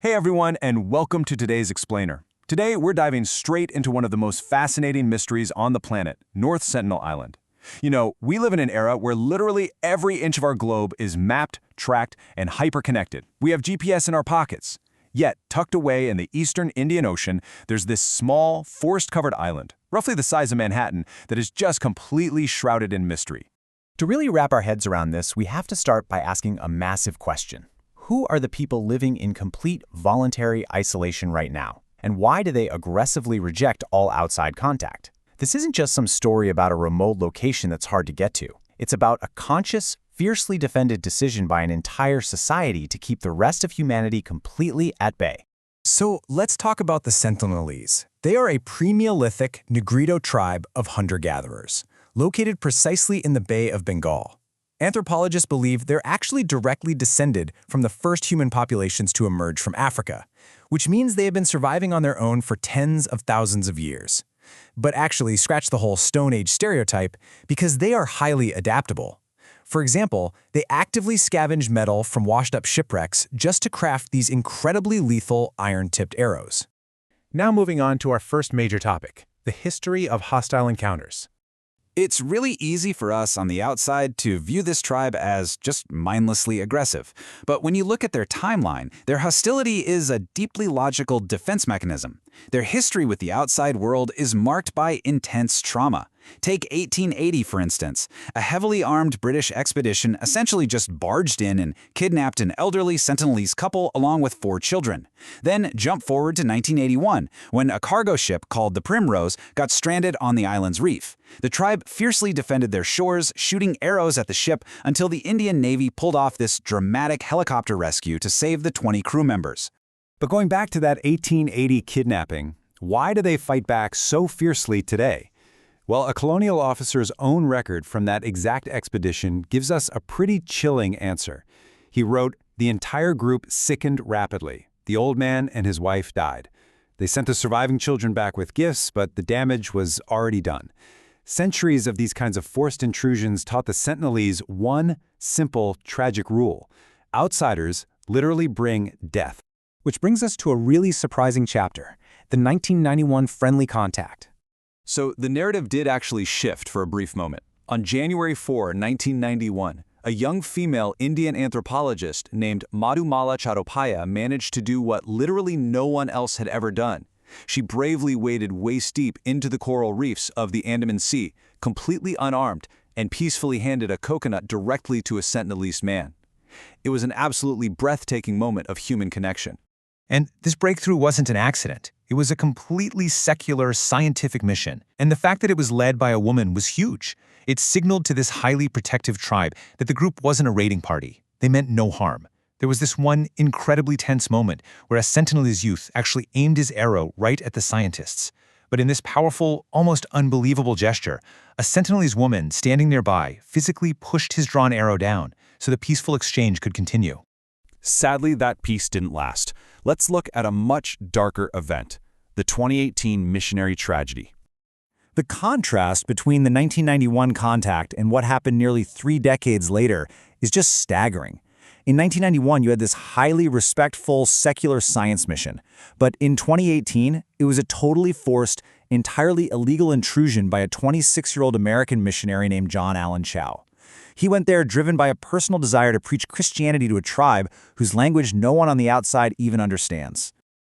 Hey everyone, and welcome to today's Explainer. Today, we're diving straight into one of the most fascinating mysteries on the planet, North Sentinel Island. You know, we live in an era where literally every inch of our globe is mapped, tracked, and hyper-connected. We have GPS in our pockets. Yet, tucked away in the eastern Indian Ocean, there's this small, forest-covered island, roughly the size of Manhattan, that is just completely shrouded in mystery. To really wrap our heads around this, we have to start by asking a massive question. Who are the people living in complete voluntary isolation right now? And why do they aggressively reject all outside contact? This isn't just some story about a remote location that's hard to get to. It's about a conscious, fiercely defended decision by an entire society to keep the rest of humanity completely at bay. So let's talk about the Sentinelese. They are a pre-Neolithic Negrito tribe of hunter-gatherers, located precisely in the Bay of Bengal. Anthropologists believe they're actually directly descended from the first human populations to emerge from Africa, which means they have been surviving on their own for tens of thousands of years. But actually, scratch the whole Stone Age stereotype, because they are highly adaptable. For example, they actively scavenge metal from washed-up shipwrecks just to craft these incredibly lethal iron-tipped arrows. Now moving on to our first major topic, the history of hostile encounters. It's really easy for us on the outside to view this tribe as just mindlessly aggressive. But when you look at their timeline, their hostility is a deeply logical defense mechanism. Their history with the outside world is marked by intense trauma. Take 1880, for instance. A heavily armed British expedition essentially just barged in and kidnapped an elderly Sentinelese couple along with 4 children. Then jump forward to 1981, when a cargo ship called the Primrose got stranded on the island's reef. The tribe fiercely defended their shores, shooting arrows at the ship until the Indian Navy pulled off this dramatic helicopter rescue to save the 20 crew members. But going back to that 1880 kidnapping, why do they fight back so fiercely today? Well, a colonial officer's own record from that exact expedition gives us a pretty chilling answer. He wrote, "The entire group sickened rapidly. The old man and his wife died. They sent the surviving children back with gifts, but the damage was already done." Centuries of these kinds of forced intrusions taught the Sentinelese one simple, tragic rule. Outsiders literally bring death. Which brings us to a really surprising chapter, the 1991 friendly contact. So the narrative did actually shift for a brief moment. On January 4, 1991, a young female Indian anthropologist named Madhumala Chattopadhyay managed to do what literally no one else had ever done. She bravely waded waist-deep into the coral reefs of the Andaman Sea, completely unarmed, and peacefully handed a coconut directly to a Sentinelese man. It was an absolutely breathtaking moment of human connection. And this breakthrough wasn't an accident. It was a completely secular scientific mission. And the fact that it was led by a woman was huge. It signaled to this highly protective tribe that the group wasn't a raiding party. They meant no harm. There was this one incredibly tense moment where a Sentinelese youth actually aimed his arrow right at the scientists. But in this powerful, almost unbelievable gesture, a Sentinelese woman standing nearby physically pushed his drawn arrow down so the peaceful exchange could continue. Sadly, that peace didn't last. Let's look at a much darker event, the 2018 missionary tragedy. The contrast between the 1991 contact and what happened nearly 3 decades later is just staggering. In 1991, you had this highly respectful secular science mission. But in 2018, it was a totally forced, entirely illegal intrusion by a 26-year-old American missionary named John Allen Chau. He went there driven by a personal desire to preach Christianity to a tribe whose language no one on the outside even understands.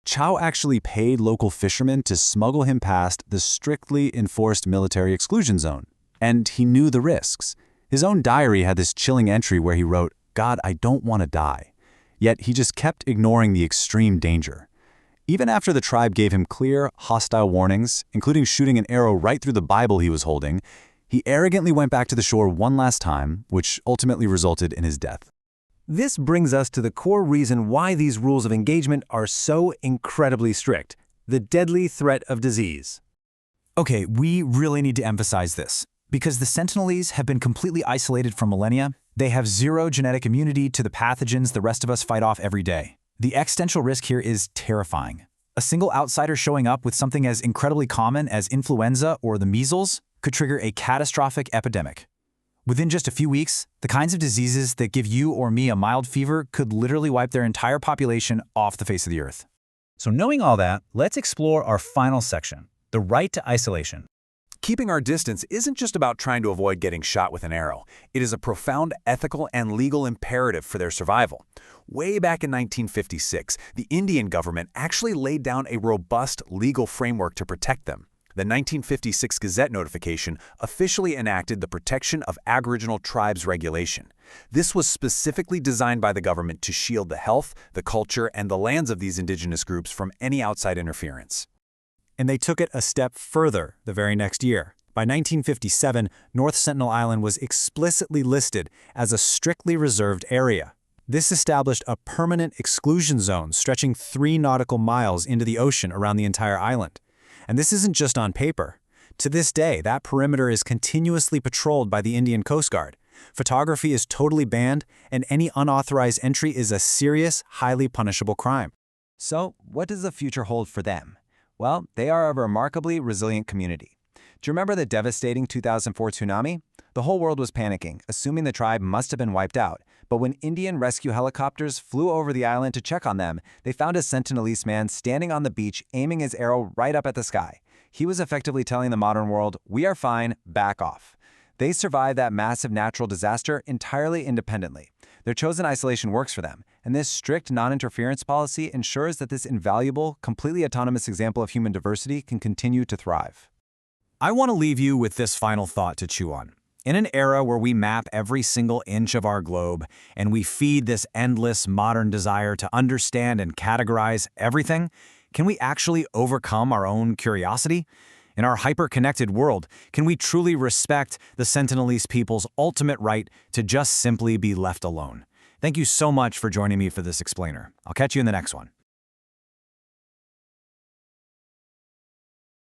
Chau actually paid local fishermen to smuggle him past the strictly enforced military exclusion zone. And he knew the risks. His own diary had this chilling entry where he wrote, "God, I don't want to die." Yet he just kept ignoring the extreme danger. Even after the tribe gave him clear, hostile warnings, including shooting an arrow right through the Bible he was holding, he arrogantly went back to the shore one last time, which ultimately resulted in his death. This brings us to the core reason why these rules of engagement are so incredibly strict: the deadly threat of disease. Okay, we really need to emphasize this. Because the Sentinelese have been completely isolated for millennia, they have zero genetic immunity to the pathogens the rest of us fight off every day. The existential risk here is terrifying. A single outsider showing up with something as incredibly common as influenza or the measles could trigger a catastrophic epidemic. Within just a few weeks, the kinds of diseases that give you or me a mild fever could literally wipe their entire population off the face of the earth. So knowing all that, let's explore our final section, the right to isolation. Keeping our distance isn't just about trying to avoid getting shot with an arrow. It is a profound ethical and legal imperative for their survival. Way back in 1956, the Indian government actually laid down a robust legal framework to protect them. The 1956 Gazette notification officially enacted the Protection of Aboriginal Tribes Regulation. This was specifically designed by the government to shield the health, the culture, and the lands of these indigenous groups from any outside interference. And they took it a step further the very next year. By 1957, North Sentinel Island was explicitly listed as a strictly reserved area. This established a permanent exclusion zone stretching 3 nautical miles into the ocean around the entire island. And this isn't just on paper. To this day, that perimeter is continuously patrolled by the Indian Coast Guard. Photography is totally banned, and any unauthorized entry is a serious, highly punishable crime. So, what does the future hold for them? Well, they are a remarkably resilient community. Do you remember the devastating 2004 tsunami? The whole world was panicking, assuming the tribe must have been wiped out. But when Indian rescue helicopters flew over the island to check on them, they found a Sentinelese man standing on the beach aiming his arrow right up at the sky. He was effectively telling the modern world, "We are fine, back off." They survived that massive natural disaster entirely independently. Their chosen isolation works for them, and this strict non-interference policy ensures that this invaluable, completely autonomous example of human diversity can continue to thrive. I want to leave you with this final thought to chew on. In an era where we map every single inch of our globe and we feed this endless modern desire to understand and categorize everything, can we actually overcome our own curiosity? In our hyper-connected world, can we truly respect the Sentinelese people's ultimate right to just simply be left alone? Thank you so much for joining me for this explainer. I'll catch you in the next one.